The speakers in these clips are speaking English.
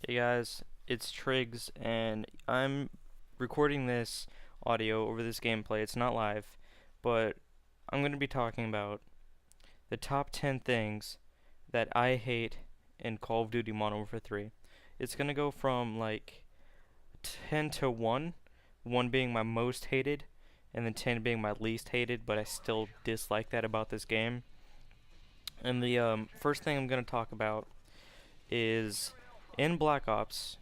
Hey guys, it's Triggs, and I'm recording this audio over this gameplay. It's not live, but I'm going to be talking about the top 10 things that I hate in Call of Duty Modern Warfare 3. It's going to go from like 10 to 1, 1 being my most hated, and then 10 being my least hated, but I still dislike that about this game. And the first thing I'm going to talk about is in Black Ops.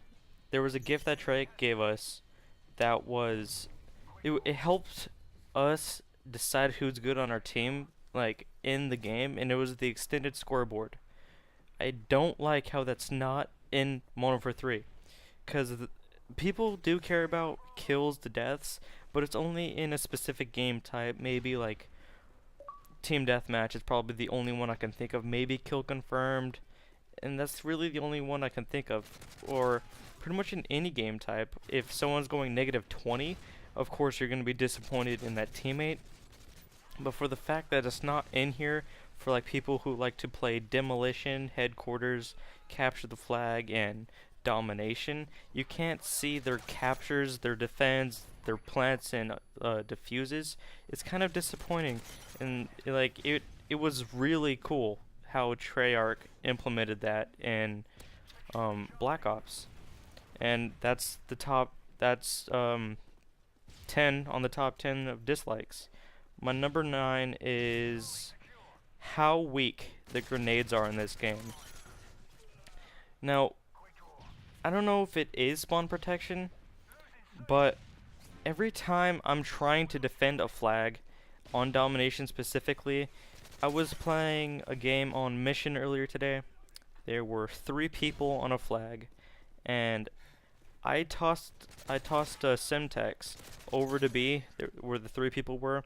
There was a gift that Trey gave us that was it helped us decide who's good on our team like in the game, and it was the extended scoreboard. I don't like how that's not in Modern Warfare 3 because people do care about kills to deaths, but it's only in a specific game type, maybe like team deathmatch is probably the only one I can think of, maybe kill confirmed, and that's really the only one I can think of. Or pretty much in any game type, if someone's going negative 20, of course you're going to be disappointed in that teammate. But for the fact that it's not in here for like people who like to play demolition, headquarters, capture the flag, and domination, you can't see their captures, their defense, their plants and diffuses. It's kind of disappointing, and like it was really cool how Treyarch implemented that in Black Ops, and that's the top. That's 10 on the top 10 of dislikes. My number 9 is how weak the grenades are in this game. Now, I don't know if it is spawn protection, but every time I'm trying to defend a flag, on domination specifically, I was playing a game on mission earlier today. There were 3 people on a flag, and I tossed a Semtex over to B, where the 3 people were,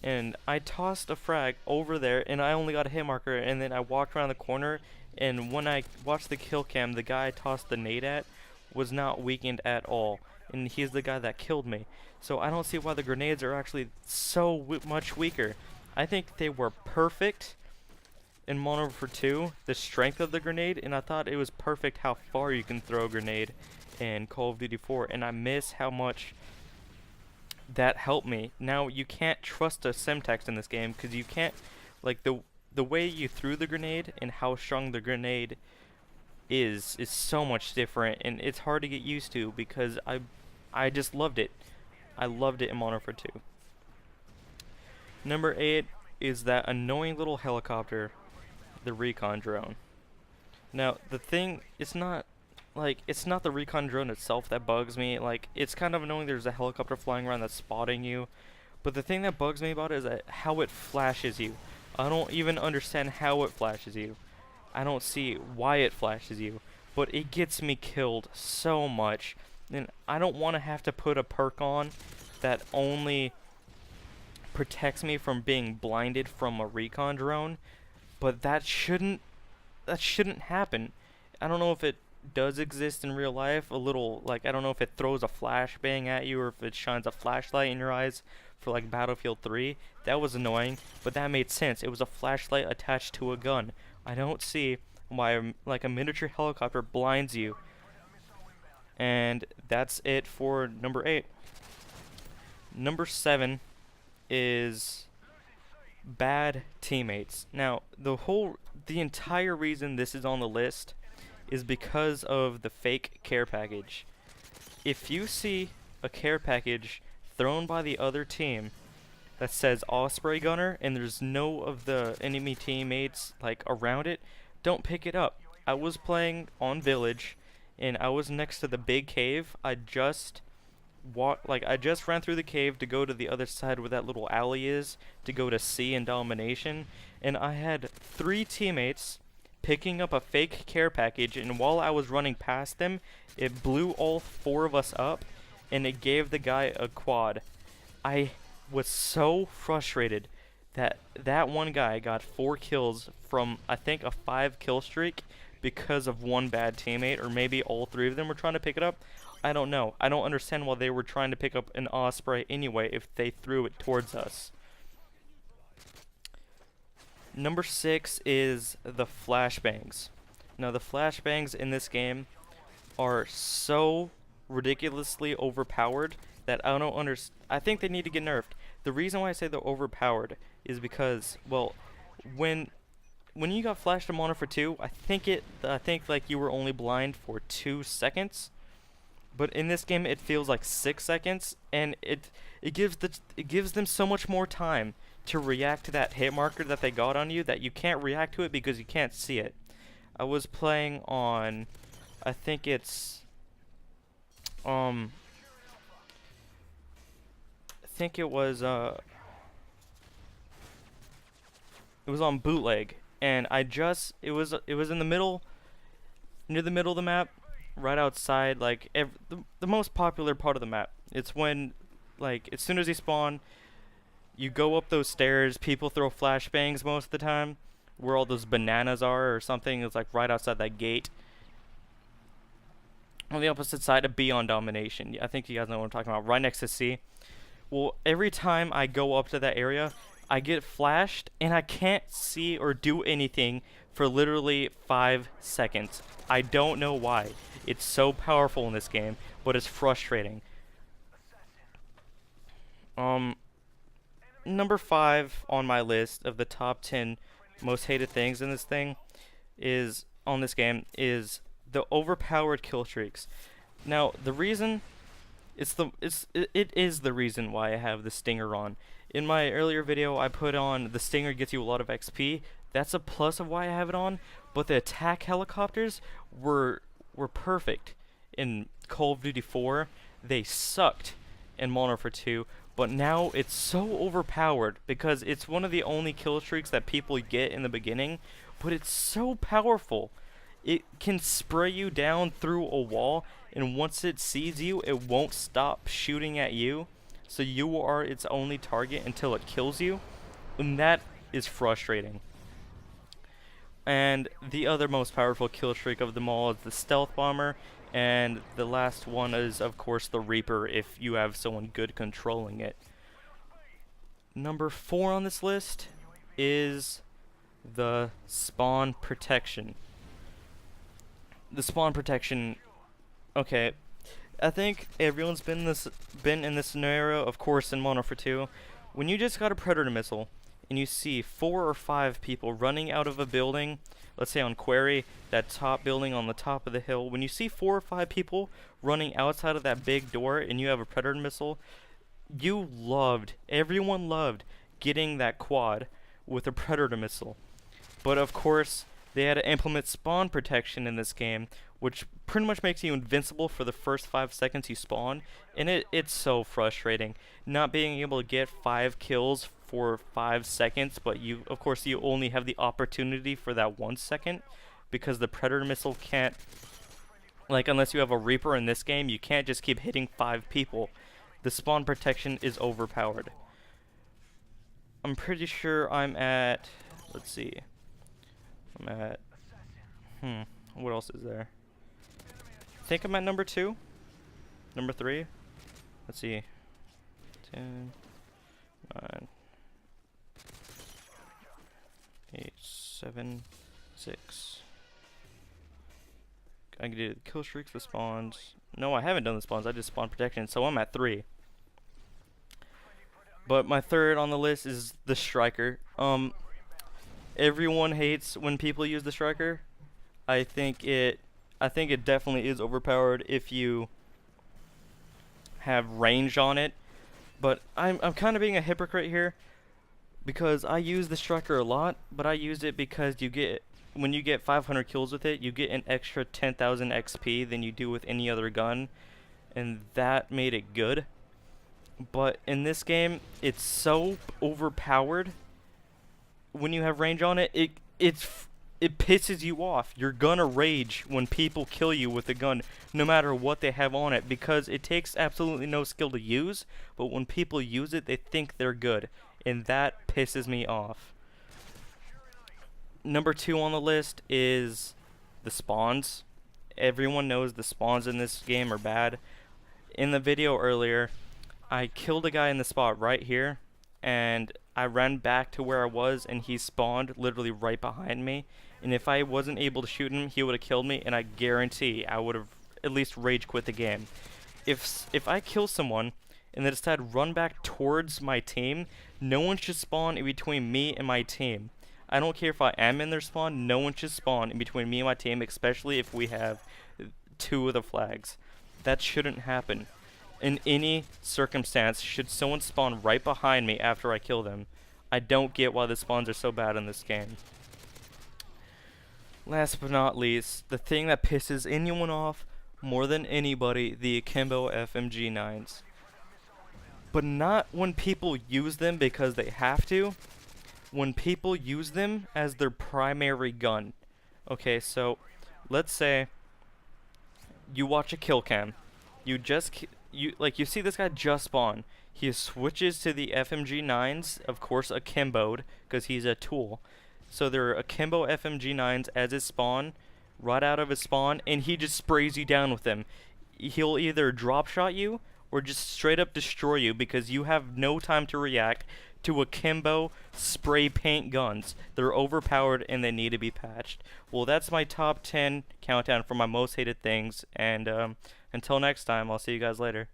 and I tossed a frag over there, and I only got a hit marker, and then I walked around the corner, and when I watched the kill cam, the guy I tossed the nade at was not weakened at all, and he's the guy that killed me. So I don't see why the grenades are actually so much weaker. I think they were perfect in Modern Warfare 2, the strength of the grenade, and I thought it was perfect how far you can throw a grenade in Call of Duty 4, and I miss how much that helped me. Now you can't trust a Semtex in this game because you can't, like, the way you threw the grenade and how strong the grenade is so much different, and it's hard to get used to because I just loved it. I loved it in Modern Warfare 2. Number 8 is that annoying little helicopter, the recon drone. Now the thing, it's not the recon drone itself that bugs me. Like, it's kind of annoying there's a helicopter flying around that's spotting you, but the thing that bugs me about it is that how it flashes you. I don't even understand how it flashes you. I don't see why it flashes you, but it gets me killed so much, and I don't want to have to put a perk on that only protects me from being blinded from a recon drone, but that shouldn't happen. I don't know if it does exist in real life. A little, like, I don't know if it throws a flashbang at you or if it shines a flashlight in your eyes for like Battlefield 3. That was annoying, but that made sense. It was a flashlight attached to a gun. I don't see why like a miniature helicopter blinds you. And that's it for number 8. Number 7 is bad teammates. Now, the entire reason this is on the list is because of the fake care package. If you see a care package thrown by the other team that says Osprey Gunner and there's no of the enemy teammates like around it, don't pick it up. I was playing on Village and I was next to the big cave. I just ran through the cave to go to the other side where that little alley is to go to C and domination, and I had 3 teammates picking up a fake care package, and while I was running past them, it blew all 4 of us up, and it gave the guy a quad. I was so frustrated that that one guy got 4 kills from, I think, a 5 kill streak because of one bad teammate, or maybe all 3 of them were trying to pick it up. I don't know. I don't understand why they were trying to pick up an Osprey anyway if they threw it towards us. Number 6 is the flashbangs. Now, the flashbangs in this game are so ridiculously overpowered that I don't understand. I think they need to get nerfed. The reason why I say they're overpowered is because, well, when when you got flashed a mono for 2, I think like you were only blind for 2 seconds. But in this game it feels like 6 seconds, and it gives them so much more time to react to that hit marker that they got on you that you can't react to it because you can't see it. I was playing on, I think um I think it was on bootleg, and it was in the middle, near the middle of the map, right outside like the most popular part of the map. It's when, like, as soon as you spawn, you go up those stairs, people throw flashbangs most of the time, where all those bananas are or something. It's like right outside that gate. On the opposite side of B on domination. I think you guys know what I'm talking about. Right next to C. Well, every time I go up to that area, I get flashed and I can't see or do anything for literally 5 seconds. I don't know why. It's so powerful in this game, but it's frustrating. Number 5 on my list of the top 10 most hated things in this game is the overpowered kill streaks. Now, the reason it is the reason why I have the Stinger on. In my earlier video, I put on the Stinger gets you a lot of XP. That's a plus of why I have it on. But the attack helicopters were perfect in Call of Duty 4. They sucked in Modern Warfare 2, but now it's so overpowered because it's one of the only kill streaks that people get in the beginning. But it's so powerful. It can spray you down through a wall, and once it sees you, it won't stop shooting at you. So you are its only target until it kills you, and that is frustrating. And the other most powerful kill streak of them all is the Stealth Bomber, and the last one is, of course, the Reaper if you have someone good controlling it. Number 4 on this list is the Spawn Protection. The Spawn Protection, okay, I think everyone's been in this scenario, of course, in Modern Warfare 2. When you just got a Predator missile and you see 4 or 5 people running out of a building, let's say on Quarry, that top building on the top of the hill, when you see 4 or 5 people running outside of that big door and you have a Predator missile, everyone loved getting that quad with a Predator missile. But of course, they had to implement spawn protection in this game, which pretty much makes you invincible for the first 5 seconds you spawn, and it's so frustrating not being able to get 5 kills for 5 seconds, but you only have the opportunity for that 1 second, because the Predator missile can't, like, unless you have a Reaper in this game, you can't just keep hitting 5 people. The spawn protection is overpowered. I'm pretty sure I'm at, let's see, what else is there? I think I'm at number 2, number 3. Let's see, 10, 9, 8, 7, 6. I can do the kill streaks, the spawns. No, I haven't done the spawns. I just spawn protection, so I'm at 3. But my 3rd on the list is the Striker. Everyone hates when people use the Striker. I think it definitely is overpowered if you have range on it. But I'm kind of being a hypocrite here, because I use the Striker a lot, but I use it because when you get 500 kills with it, you get an extra 10,000 XP than you do with any other gun, and that made it good. But in this game, it's so overpowered. When you have range on it, it pisses you off. You're gonna rage when people kill you with a gun, no matter what they have on it, because it takes absolutely no skill to use, but when people use it, they think they're good, and that pisses me off. Number 2 on the list is the spawns. Everyone knows the spawns in this game are bad. In the video earlier, I killed a guy in the spot right here, and I ran back to where I was, and he spawned literally right behind me. And if I wasn't able to shoot him, he would have killed me, and I guarantee I would have at least rage quit the game. If I kill someone and they decide to run back towards my team, no one should spawn in between me and my team. I don't care if I am in their spawn, no one should spawn in between me and my team, especially if we have 2 of the flags. That shouldn't happen. In any circumstance, should someone spawn right behind me after I kill them. I don't get why the spawns are so bad in this game. Last but not least, the thing that pisses anyone off more than anybody, the akimbo FMG9s. But not when people use them because they have to. When people use them as their primary gun. Okay, so let's say you watch a kill cam. You see this guy just spawn. He switches to the FMG9s, of course akimboed, because he's a tool. So there are akimbo FMG9s as his spawn, right out of his spawn, and he just sprays you down with them. He'll either drop shot you, or just straight up destroy you, because you have no time to react to akimbo spray paint guns. They're overpowered and they need to be patched. Well, that's my top 10 countdown for my most hated things, and until next time, I'll see you guys later.